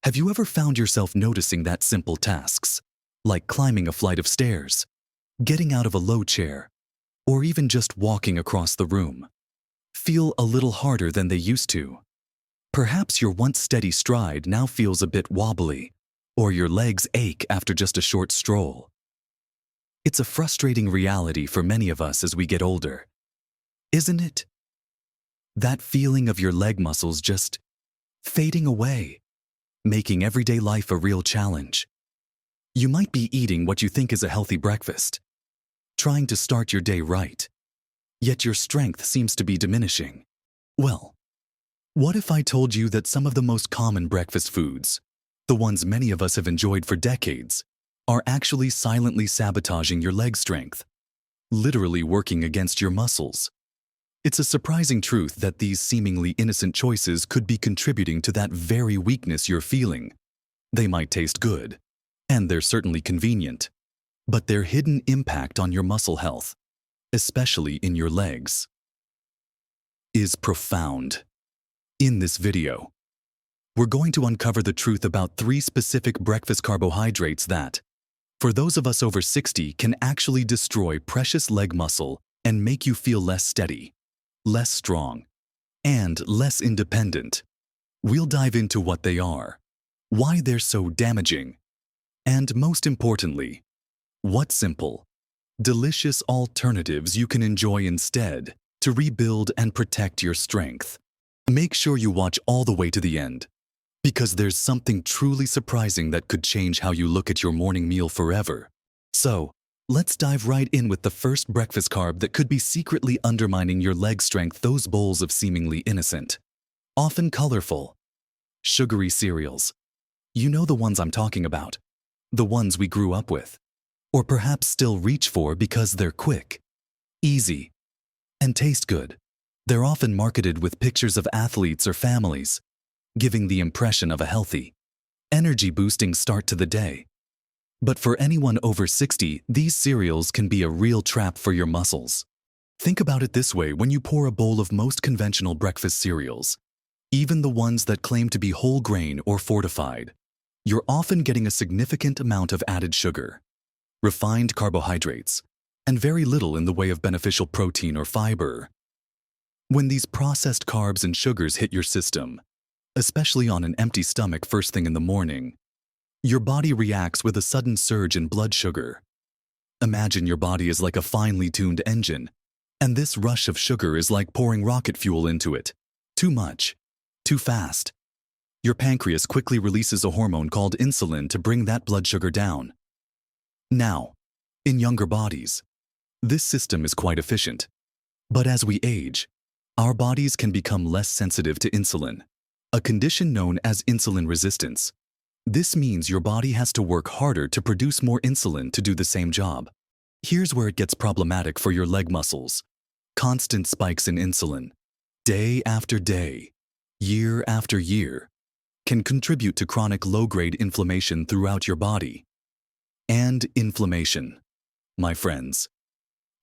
Have you ever found yourself noticing that simple tasks, like climbing a flight of stairs, getting out of a low chair, or even just walking across the room, feel a little harder than they used to? Perhaps your once steady stride now feels a bit wobbly, or your legs ache after just a short stroll. It's a frustrating reality for many of us as we get older, isn't it? That feeling of your leg muscles just fading away, making everyday life a real challenge. You might be eating what you think is a healthy breakfast, trying to start your day right, yet your strength seems to be diminishing. Well, what if I told you that some of the most common breakfast foods, the ones many of us have enjoyed for decades, are actually silently sabotaging your leg strength, literally working against your muscles? It's a surprising truth that these seemingly innocent choices could be contributing to that very weakness you're feeling. They might taste good, and they're certainly convenient, but their hidden impact on your muscle health, especially in your legs, is profound. In this video, we're going to uncover the truth about 3 specific breakfast carbohydrates that, for those of us over 60, can actually destroy precious leg muscle and make you feel less steady, less strong, and less independent. We'll dive into what they are, why they're so damaging, and most importantly, what simple, delicious alternatives you can enjoy instead to rebuild and protect your strength. Make sure you watch all the way to the end, because there's something truly surprising that could change how you look at your morning meal forever. So, let's dive right in with the first breakfast carb that could be secretly undermining your leg strength. Those bowls of seemingly innocent, often colorful, sugary cereals. You know the ones I'm talking about, the ones we grew up with, or perhaps still reach for because they're quick, easy, and taste good. They're often marketed with pictures of athletes or families, giving the impression of a healthy, energy-boosting start to the day. But for anyone over 60, these cereals can be a real trap for your muscles. Think about it this way: when you pour a bowl of most conventional breakfast cereals, even the ones that claim to be whole grain or fortified, you're often getting a significant amount of added sugar, refined carbohydrates, and very little in the way of beneficial protein or fiber. When these processed carbs and sugars hit your system, especially on an empty stomach first thing in the morning, your body reacts with a sudden surge in blood sugar. Imagine your body is like a finely tuned engine, and this rush of sugar is like pouring rocket fuel into it. Too much, too fast. Your pancreas quickly releases a hormone called insulin to bring that blood sugar down. Now, in younger bodies, this system is quite efficient. But as we age, our bodies can become less sensitive to insulin, a condition known as insulin resistance. This means your body has to work harder to produce more insulin to do the same job. Here's where it gets problematic for your leg muscles. Constant spikes in insulin, day after day, year after year, can contribute to chronic low-grade inflammation throughout your body. And inflammation, my friends,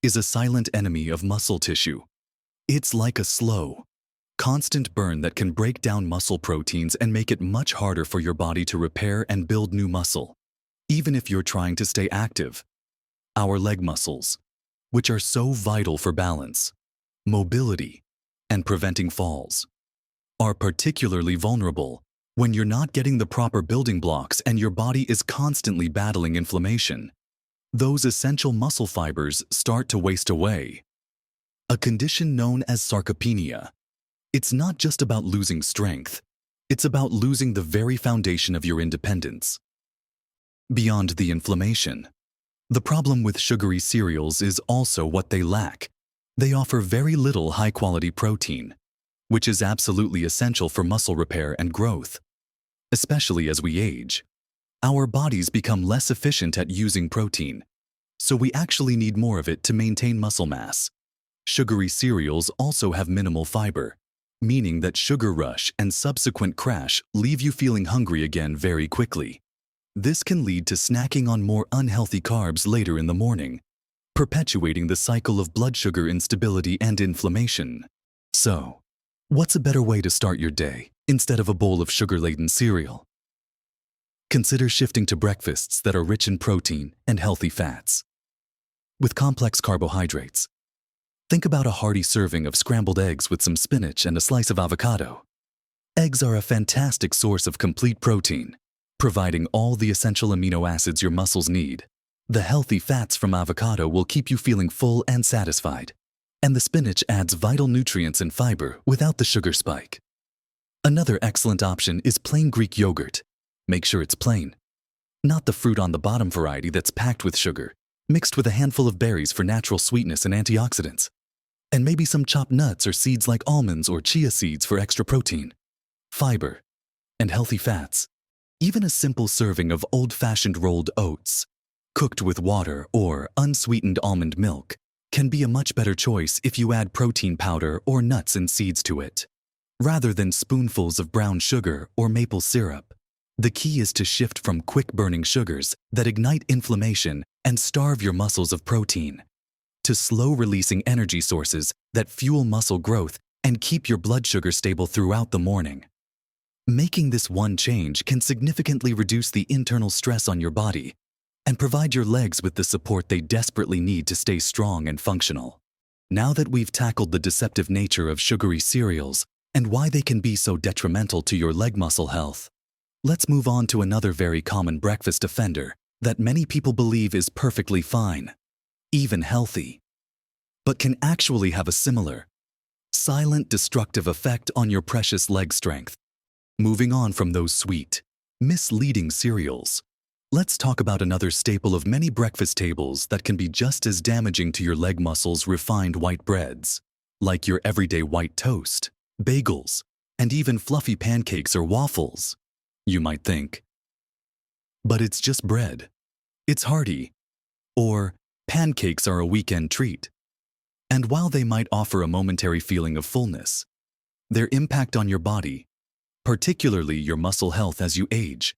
is a silent enemy of muscle tissue. It's like a slow, constant burn that can break down muscle proteins and make it much harder for your body to repair and build new muscle. Even if you're trying to stay active, our leg muscles, which are so vital for balance, mobility, and preventing falls, are particularly vulnerable when you're not getting the proper building blocks and your body is constantly battling inflammation. Those essential muscle fibers start to waste away, a condition known as sarcopenia. It's not just about losing strength, it's about losing the very foundation of your independence. Beyond the inflammation, the problem with sugary cereals is also what they lack. They offer very little high-quality protein, which is absolutely essential for muscle repair and growth. Especially as we age, our bodies become less efficient at using protein, so we actually need more of it to maintain muscle mass. Sugary cereals also have minimal fiber, meaning that sugar rush and subsequent crash leave you feeling hungry again very quickly. This can lead to snacking on more unhealthy carbs later in the morning, perpetuating the cycle of blood sugar instability and inflammation. So, what's a better way to start your day instead of a bowl of sugar-laden cereal? Consider shifting to breakfasts that are rich in protein and healthy fats. With complex carbohydrates, think about a hearty serving of scrambled eggs with some spinach and a slice of avocado. Eggs are a fantastic source of complete protein, providing all the essential amino acids your muscles need. The healthy fats from avocado will keep you feeling full and satisfied, and the spinach adds vital nutrients and fiber without the sugar spike. Another excellent option is plain Greek yogurt. Make sure it's plain, not the fruit on the bottom variety that's packed with sugar, mixed with a handful of berries for natural sweetness and antioxidants, and maybe some chopped nuts or seeds like almonds or chia seeds for extra protein, fiber, and healthy fats. Even a simple serving of old-fashioned rolled oats, cooked with water or unsweetened almond milk, can be a much better choice if you add protein powder or nuts and seeds to it, rather than spoonfuls of brown sugar or maple syrup. The key is to shift from quick-burning sugars that ignite inflammation and starve your muscles of protein, to slow-releasing energy sources that fuel muscle growth and keep your blood sugar stable throughout the morning. Making this one change can significantly reduce the internal stress on your body and provide your legs with the support they desperately need to stay strong and functional. Now that we've tackled the deceptive nature of sugary cereals and why they can be so detrimental to your leg muscle health, let's move on to another very common breakfast offender that many people believe is perfectly fine, even healthy, but can actually have a similar, silent, destructive effect on your precious leg strength. Moving on from those sweet, misleading cereals, let's talk about another staple of many breakfast tables that can be just as damaging to your leg muscles: refined white breads, like your everyday white toast, bagels, and even fluffy pancakes or waffles. You might think, but it's just bread. It's hearty. Or pancakes are a weekend treat. And while they might offer a momentary feeling of fullness, their impact on your body, particularly your muscle health as you age,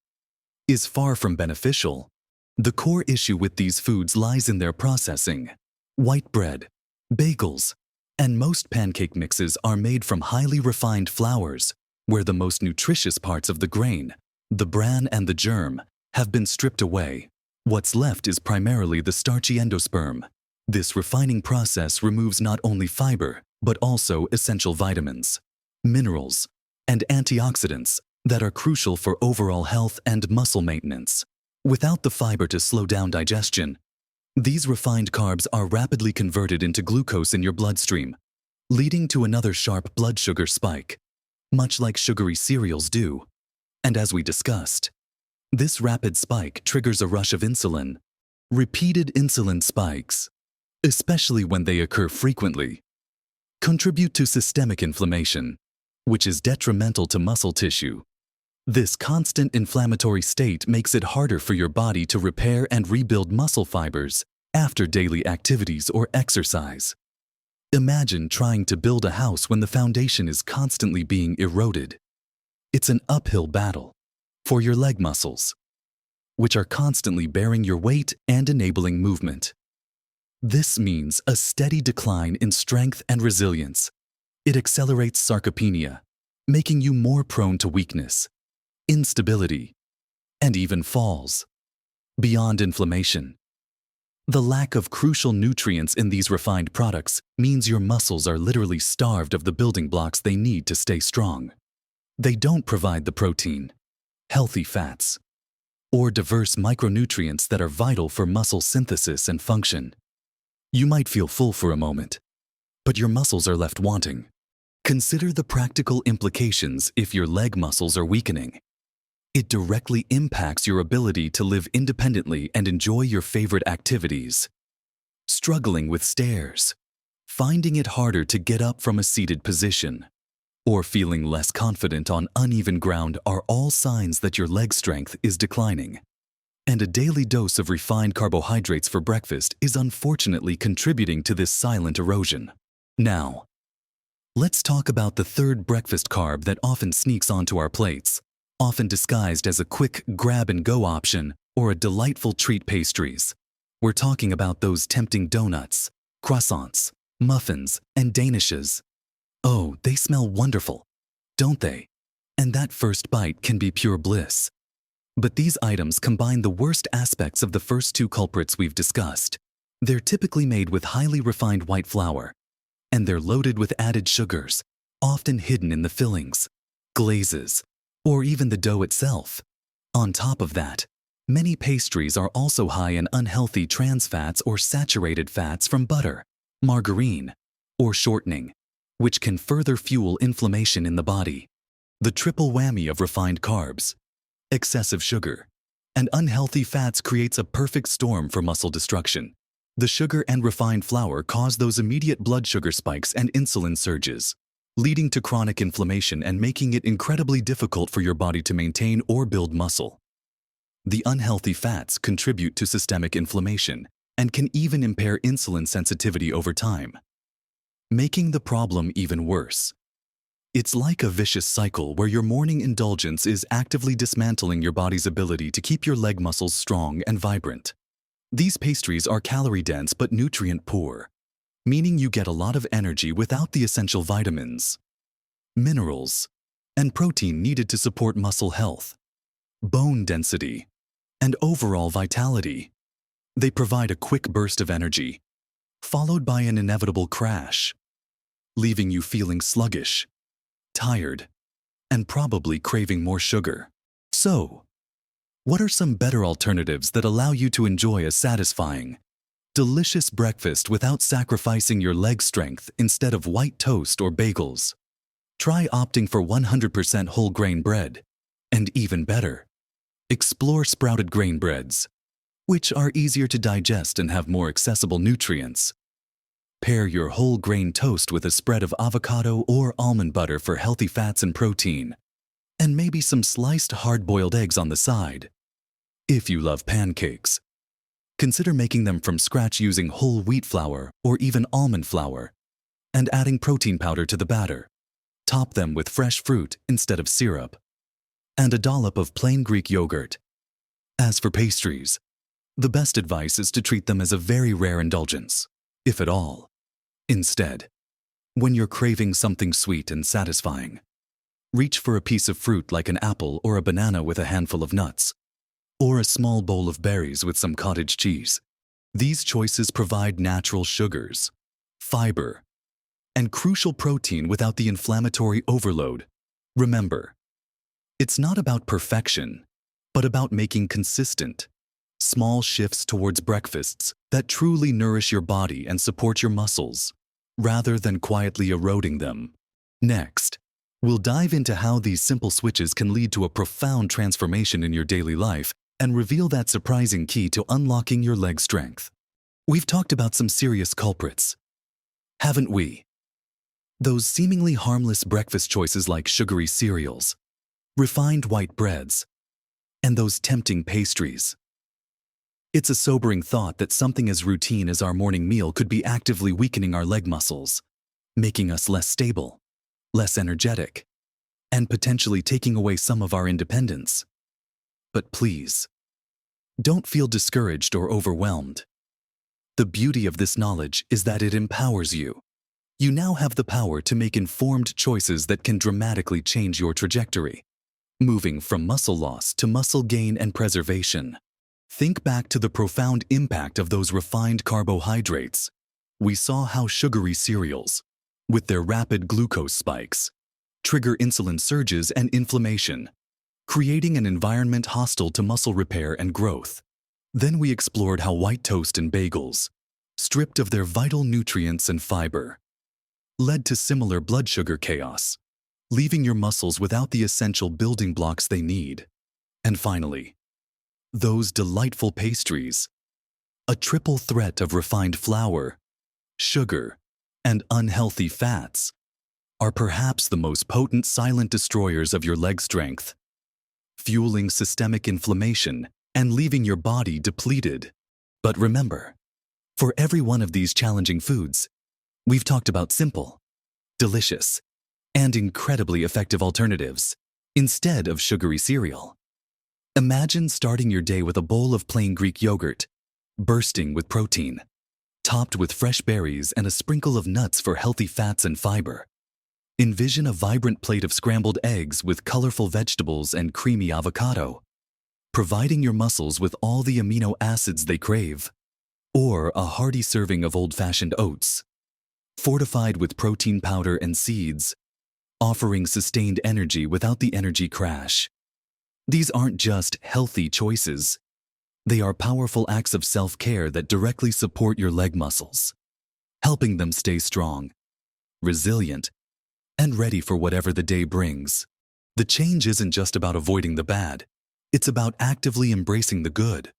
is far from beneficial. The core issue with these foods lies in their processing. White bread, bagels, and most pancake mixes are made from highly refined flours, where the most nutritious parts of the grain, the bran and the germ, have been stripped away. What's left is primarily the starchy endosperm. This refining process removes not only fiber, but also essential vitamins, minerals, and antioxidants that are crucial for overall health and muscle maintenance. Without the fiber to slow down digestion, these refined carbs are rapidly converted into glucose in your bloodstream, leading to another sharp blood sugar spike, much like sugary cereals do. And as we discussed, this rapid spike triggers a rush of insulin. Repeated insulin spikes, especially when they occur frequently, contribute to systemic inflammation, which is detrimental to muscle tissue. This constant inflammatory state makes it harder for your body to repair and rebuild muscle fibers after daily activities or exercise. Imagine trying to build a house when the foundation is constantly being eroded. It's an uphill battle for your leg muscles, which are constantly bearing your weight and enabling movement. This means a steady decline in strength and resilience. It accelerates sarcopenia, making you more prone to weakness, instability, and even falls. Beyond inflammation, the lack of crucial nutrients in these refined products means your muscles are literally starved of the building blocks they need to stay strong. They don't provide the protein, healthy fats, or diverse micronutrients that are vital for muscle synthesis and function. You might feel full for a moment, but your muscles are left wanting. Consider the practical implications if your leg muscles are weakening. It directly impacts your ability to live independently and enjoy your favorite activities. Struggling with stairs, finding it harder to get up from a seated position, or feeling less confident on uneven ground are all signs that your leg strength is declining. And a daily dose of refined carbohydrates for breakfast is unfortunately contributing to this silent erosion. Now, let's talk about the third breakfast carb that often sneaks onto our plates, often disguised as a quick grab-and-go option or a delightful treat: pastries. We're talking about those tempting donuts, croissants, muffins, and danishes. Oh, they smell wonderful, don't they? And that first bite can be pure bliss. But these items combine the worst aspects of the first two culprits we've discussed. They're typically made with highly refined white flour, and they're loaded with added sugars, often hidden in the fillings, glazes, or even the dough itself. On top of that, many pastries are also high in unhealthy trans fats or saturated fats from butter, margarine, or shortening, which can further fuel inflammation in the body. The triple whammy of refined carbs, excessive sugar, and unhealthy fats creates a perfect storm for muscle destruction. The sugar and refined flour cause those immediate blood sugar spikes and insulin surges, leading to chronic inflammation and making it incredibly difficult for your body to maintain or build muscle. The unhealthy fats contribute to systemic inflammation and can even impair insulin sensitivity over time, making the problem even worse. It's like a vicious cycle where your morning indulgence is actively dismantling your body's ability to keep your leg muscles strong and vibrant. These pastries are calorie-dense but nutrient-poor, meaning you get a lot of energy without the essential vitamins, minerals, and protein needed to support muscle health, bone density, and overall vitality. They provide a quick burst of energy, followed by an inevitable crash, leaving you feeling sluggish, tired, and probably craving more sugar. So, what are some better alternatives that allow you to enjoy a satisfying, delicious breakfast without sacrificing your leg strength instead of white toast or bagels? Try opting for 100% whole grain bread, and even better, explore sprouted grain breads, which are easier to digest and have more accessible nutrients. Pair your whole grain toast with a spread of avocado or almond butter for healthy fats and protein, and maybe some sliced hard-boiled eggs on the side. If you love pancakes, consider making them from scratch using whole wheat flour or even almond flour, and adding protein powder to the batter. Top them with fresh fruit instead of syrup, and a dollop of plain Greek yogurt. As for pastries, the best advice is to treat them as a very rare indulgence, if at all. Instead, when you're craving something sweet and satisfying, reach for a piece of fruit like an apple or a banana with a handful of nuts, or a small bowl of berries with some cottage cheese. These choices provide natural sugars, fiber, and crucial protein without the inflammatory overload. Remember, it's not about perfection, but about making consistent, small shifts towards breakfasts that truly nourish your body and support your muscles, rather than quietly eroding them. Next, we'll dive into how these simple switches can lead to a profound transformation in your daily life and reveal that surprising key to unlocking your leg strength. We've talked about some serious culprits, haven't we? Those seemingly harmless breakfast choices like sugary cereals, refined white breads, and those tempting pastries. It's a sobering thought that something as routine as our morning meal could be actively weakening our leg muscles, making us less stable, less energetic, and potentially taking away some of our independence. But please, don't feel discouraged or overwhelmed. The beauty of this knowledge is that it empowers you. You now have the power to make informed choices that can dramatically change your trajectory, moving from muscle loss to muscle gain and preservation. Think back to the profound impact of those refined carbohydrates. We saw how sugary cereals, with their rapid glucose spikes, trigger insulin surges and inflammation, creating an environment hostile to muscle repair and growth. Then we explored how white toast and bagels, stripped of their vital nutrients and fiber, led to similar blood sugar chaos, leaving your muscles without the essential building blocks they need. And finally, those delightful pastries, a triple threat of refined flour, sugar, and unhealthy fats, are perhaps the most potent silent destroyers of your leg strength, fueling systemic inflammation and leaving your body depleted. But remember, for every one of these challenging foods, we've talked about simple, delicious, and incredibly effective alternatives instead of sugary cereal. Imagine starting your day with a bowl of plain Greek yogurt, bursting with protein, topped with fresh berries and a sprinkle of nuts for healthy fats and fiber. Envision a vibrant plate of scrambled eggs with colorful vegetables and creamy avocado, providing your muscles with all the amino acids they crave. Or a hearty serving of old-fashioned oats, fortified with protein powder and seeds, offering sustained energy without the energy crash. These aren't just healthy choices. They are powerful acts of self-care that directly support your leg muscles, helping them stay strong, resilient, and ready for whatever the day brings. The change isn't just about avoiding the bad. It's about actively embracing the good.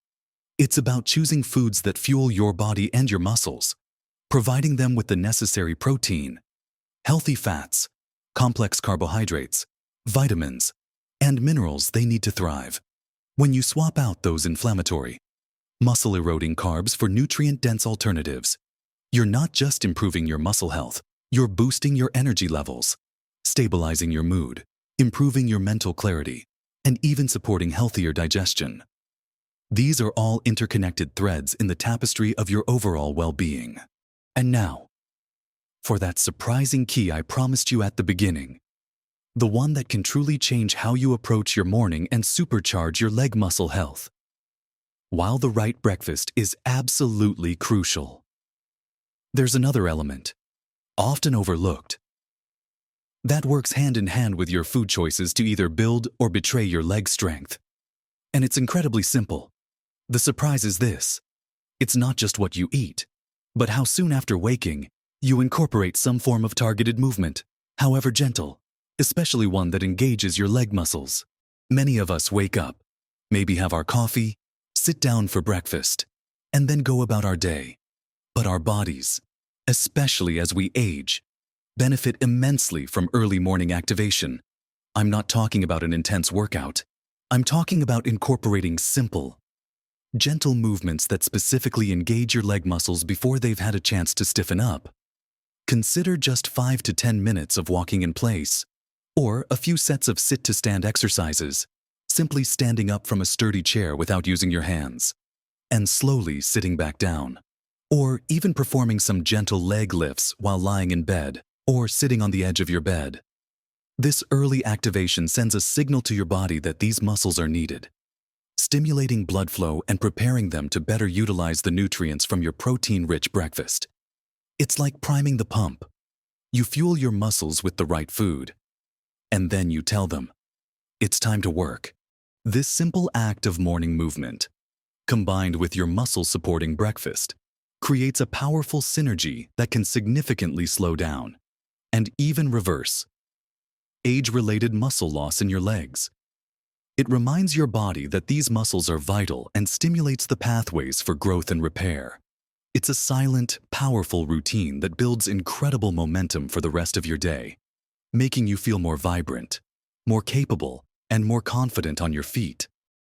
It's about choosing foods that fuel your body and your muscles, providing them with the necessary protein, healthy fats, complex carbohydrates, vitamins, and minerals they need to thrive. When you swap out those inflammatory, muscle-eroding carbs for nutrient-dense alternatives, you're not just improving your muscle health, you're boosting your energy levels, stabilizing your mood, improving your mental clarity, and even supporting healthier digestion. These are all interconnected threads in the tapestry of your overall well-being. And now, for that surprising key I promised you at the beginning, the one that can truly change how you approach your morning and supercharge your leg muscle health. While the right breakfast is absolutely crucial, there's another element, often overlooked, that works hand in hand with your food choices to either build or betray your leg strength. And it's incredibly simple. The surprise is this: it's not just what you eat, but how soon after waking, you incorporate some form of targeted movement, however gentle, especially one that engages your leg muscles. Many of us wake up, maybe have our coffee, sit down for breakfast, and then go about our day. But our bodies, especially as we age, benefit immensely from early morning activation. I'm not talking about an intense workout. I'm talking about incorporating simple, gentle movements that specifically engage your leg muscles before they've had a chance to stiffen up. Consider just 5 to 10 minutes of walking in place, or a few sets of sit-to-stand exercises, simply standing up from a sturdy chair without using your hands, and slowly sitting back down. Or even performing some gentle leg lifts while lying in bed, or sitting on the edge of your bed. This early activation sends a signal to your body that these muscles are needed, stimulating blood flow and preparing them to better utilize the nutrients from your protein-rich breakfast. It's like priming the pump. You fuel your muscles with the right food, and then you tell them, it's time to work. This simple act of morning movement, combined with your muscle-supporting breakfast, creates a powerful synergy that can significantly slow down, and even reverse, age-related muscle loss in your legs. It reminds your body that these muscles are vital and stimulates the pathways for growth and repair. It's a silent, powerful routine that builds incredible momentum for the rest of your day, making you feel more vibrant, more capable, and more confident on your feet.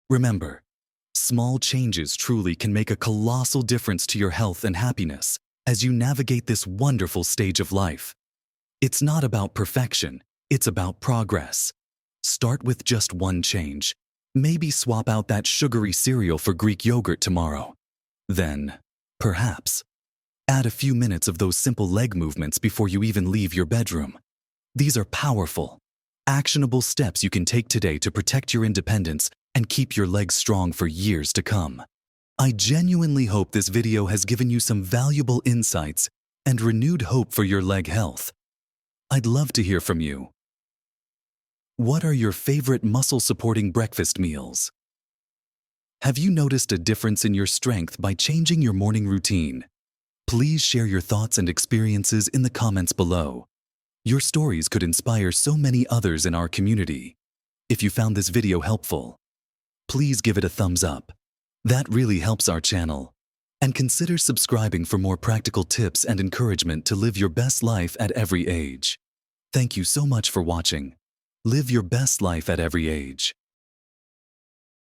Remember, small changes truly can make a colossal difference to your health and happiness as you navigate this wonderful stage of life. It's not about perfection, it's about progress. Start with just one change. Maybe swap out that sugary cereal for Greek yogurt tomorrow. Then, perhaps, add a few minutes of those simple leg movements before you even leave your bedroom. These are powerful, actionable steps you can take today to protect your independence and keep your legs strong for years to come. I genuinely hope this video has given you some valuable insights and renewed hope for your leg health. I'd love to hear from you. What are your favorite muscle-supporting breakfast meals? Have you noticed a difference in your strength by changing your morning routine? Please share your thoughts and experiences in the comments below. Your stories could inspire so many others in our community. If you found this video helpful, please give it a thumbs up. That really helps our channel. And consider subscribing for more practical tips and encouragement to live your best life at every age. Thank you so much for watching. Live your best life at every age.